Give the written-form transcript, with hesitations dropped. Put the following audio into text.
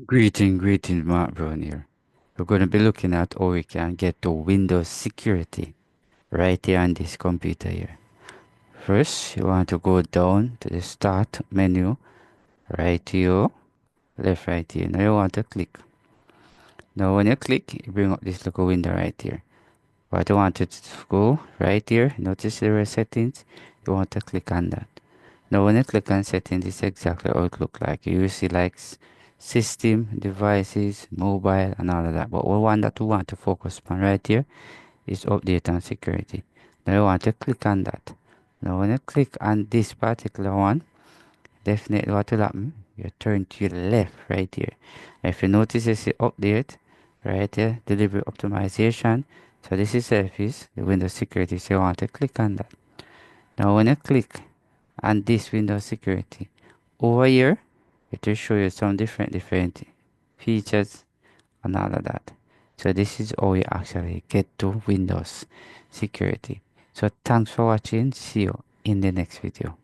Greetings, Mark Brown here. We're going to be looking at how we can get to Windows security right here on this computer here. First, you want to go down to the Start menu, right here, left right here. Now you want to click. Now when you click, you bring up this little window right here. But you want it to go right here. Notice there are settings. You want to click on that. Now when you click on settings, this is exactly how it look like. You will see like system, devices, mobile, and all of that. But one that we want to focus on right here is update and security. Now you want to click on that. Now when you click on this particular one, definitely what will happen, you turn to your left right here. If you notice, you see update right here, delivery optimization. So this is Surface, the Windows security. So you want to click on that. Now when you click on this Windows security, over here, it will show you some different features and all of that. So this is how you actually get to Windows security. So thanks for watching. See you in the next video.